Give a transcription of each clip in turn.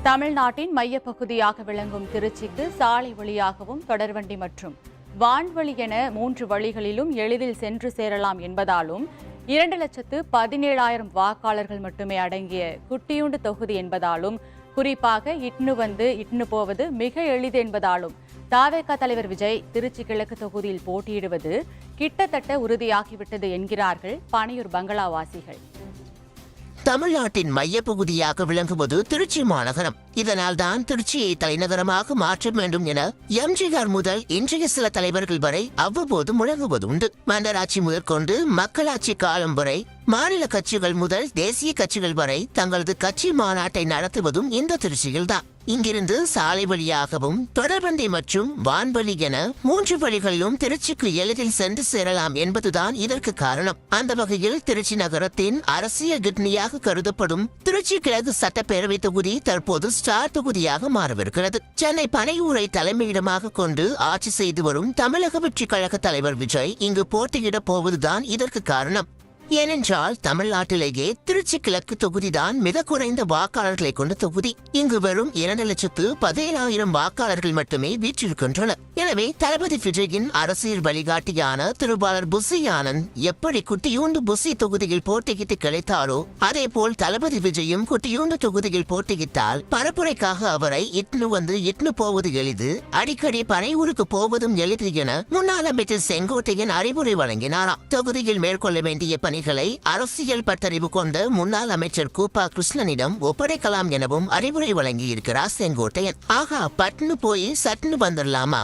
தமிழ்நாட்டின் மையப்பகுதியாக விளங்கும் திருச்சிக்கு சாலை வழியாகவும் தொடர்வண்டி மற்றும் வான்வழி என 3 வழிகளிலும் எளிதில் சென்று சேரலாம் என்பதாலும் 2,17,000 வாக்காளர்கள் மட்டுமே அடங்கிய குட்டியுண்டு தொகுதி என்பதாலும் குறிப்பாக இட்னு வந்து இட்னு போவது மிக எளிது என்பதாலும் தாவேகா தலைவர் விஜய் திருச்சி கிழக்கு தொகுதியில் போட்டியிடுவது கிட்டத்தட்ட உறுதியாகிவிட்டது என்கிறார்கள் பனையூர் பங்களாவாசிகள். தமிழ்நாட்டின் மையப்பகுதியாக விளங்குவது திருச்சி மாநகரம். இதனால் தான் திருச்சியை தலைநகரமாக மாற்ற வேண்டும் என எம்ஜிஆர் முதல் இன்றைய சில தலைவர்கள் வரை அவ்வப்போது முழங்குவது உண்டு. மன்னராட்சி முதற்கொண்டு மக்களாட்சி காலம் வரை மாநில கட்சிகள் முதல் தேசிய கட்சிகள் வரை தங்களது கட்சி மாநாட்டை நடத்துவதும் இந்த திருச்சியில்தான். இங்கிருந்து சாலை வழியாகவும் தொடர்வண்டி மற்றும் வான்வழி என 3 வழிகளிலும் திருச்சிக்கு எளிதில் சென்று சேரலாம் என்பதுதான் இதற்கு காரணம். அந்த வகையில் திருச்சி நகரத்தின் அரசியல் கிட்னியாக கருதப்படும் திருச்சி கிழக்கு சட்டப்பேரவை தொகுதி தற்போது ஸ்டார் தொகுதியாக மாறவிருக்கிறது. சென்னை பனையூரை தலைமையிடமாக கொண்டு ஆட்சி செய்து வரும் தமிழக வெற்றி கழக தலைவர் விஜய் இங்கு போட்டியிடப் போவதுதான் இதற்கு காரணம். ஏனென்றால் தமிழ்நாட்டிலேயே திருச்சி கிழக்கு தொகுதிதான் மிக குறைந்த வாக்காளர்களை கொண்ட தொகுதி. இங்கு வெறும் 2,17,000 வாக்காளர்கள் மட்டுமே வீற்றிருக்கின்றனர். எனவே தளபதி விஜயின் அரசியல் வழிகாட்டியான திருவாளர் புசி ஆனந்த் எப்படி குட்டியூண்டு புசி தொகுதியில் போட்டியிட்டு கிடைத்தாரோ அதே போல் தளபதி விஜயும் குட்டியூண்டு தொகுதியில் போட்டியிட்டால் பரப்புரைக்காக அவரை இட்னு வந்து இட்னு போவது எளிது, அடிக்கடி பனையூருக்கு போவதும் எளிது என முன்னாள் அமைச்சர் செங்கோட்டையன் அறிவுரை வழங்கினாராம். தொகுதியில் மேற்கொள்ள வேண்டிய பணிகளை அரசியல் பட்டறிவு கொண்ட முன்னாள் அமைச்சர் கூப்பா கிருஷ்ணனிடம் ஒப்படைக்கலாம் எனவும் அறிவுரை வழங்கியிருக்கிறார் செங்கோட்டையன். ஆகா, பட்னு போய் சட்னு வந்துடலாமா?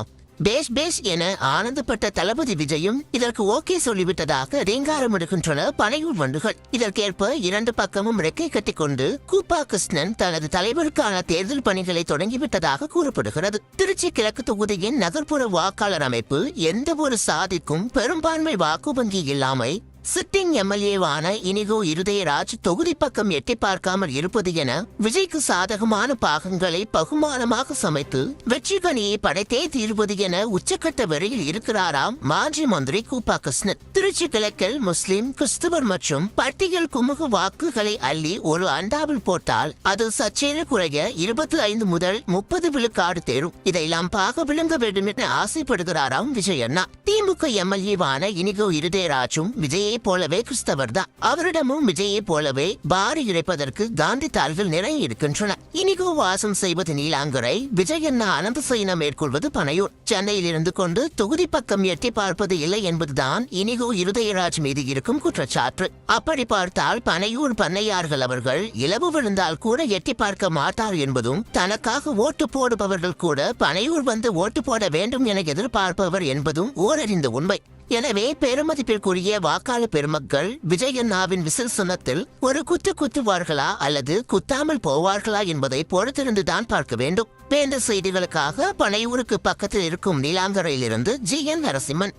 பேஷ் என ஆனந்தப்பட்ட தளபதி விஜயும் இதற்கு ஓகே சொல்லிவிட்டதாக ரீங்காரமிடுகின்றன பனையூர் வண்டுகள். இதற்கேற்ப 2 பக்கமும் ரெக்கை கட்டிக்கொண்டு கூப்பா கிருஷ்ணன் தனது தலைவருக்கான தேர்தல் பணிகளை தொடங்கிவிட்டதாக கூறப்படுகிறது. திருச்சி கிழக்கு தொகுதியின் நகர்ப்புற வாக்காளர் அமைப்பு எந்த ஒரு சாதிக்கும் பெரும்பான்மை வாக்கு வங்கி இல்லாமை சிட்டிங் எம்எல்ஏவான இனிகோ இருதயராஜ் தொகுதி பக்கம் எட்டி பார்க்காமல் இருப்பது என விஜய்க்கு சாதகமான பாகங்களை பகுமானமாக சமைத்து வெற்றி கனியை படைத்தே தீர்வது என உச்சக்கட்ட வரையில் இருக்கிறாராம் மாஜி மந்திரி கூப்பா கிருஷ்ணன். திருச்சி கிழக்கில் முஸ்லிம், கிறிஸ்துவர் மற்றும் பட்டியல் குமுக வாக்குகளை அள்ளி ஒரு அண்டாவில் போட்டால் அது சற்றேற குறைய 25 முதல் 30 விழுக்காடு தேரும். இதையெல்லாம் பாக விளங்க வேண்டும் என ஆசைப்படுகிறாராம் விஜய் அண்ணா. திமுக எம்எல்ஏவான இனிகோ இருதயராஜும் விஜய் போலவே கிறிஸ்தவர் தான். அவரிடமும் விஜயை போலவே பாரி இறைப்பதற்கு காந்தி தாள்கள் நிறைய இருக்கின்றன. இனிகோ வாசம் செய்வது நீலாங்கரை, விஜய் அண்ணா அனந்த சயனம் மேற்கொள்வது பனையூர். சென்னையில் இருந்து கொண்டு தொகுதி பக்கம் எட்டி பார்ப்பது இல்லை என்பதுதான் இனிகோ இருதயராஜ் மீது இருக்கும் குற்றச்சாட்டு. அப்படி பார்த்தால் பனையூர் பண்ணையார்கள் அவர்கள் இலவு விழுந்தால் கூட எட்டி பார்க்க மாட்டார் என்பதும், தனக்காக ஓட்டு போடுபவர்கள் கூட பனையூர் வந்து ஓட்டு போட வேண்டும் என எதிர்பார்ப்பவர் என்பதும் ஓரறிந்த உண்மை. எனவே பெருமதிப்பிற்குரிய வாக்காளர் பெருமக்கள் விஜய் அண்ணாவின் விசில் சுனத்தில் ஒரு குத்துவார்களா அல்லது குத்தாமல் போவார்களா என்பதை பொறுத்திருந்துதான் பார்க்க வேண்டும். வேந்த செய்திகளுக்காக பனையூருக்கு பக்கத்தில் இருக்கும் நீலாங்கரையிலிருந்து GN நரசிம்மன்.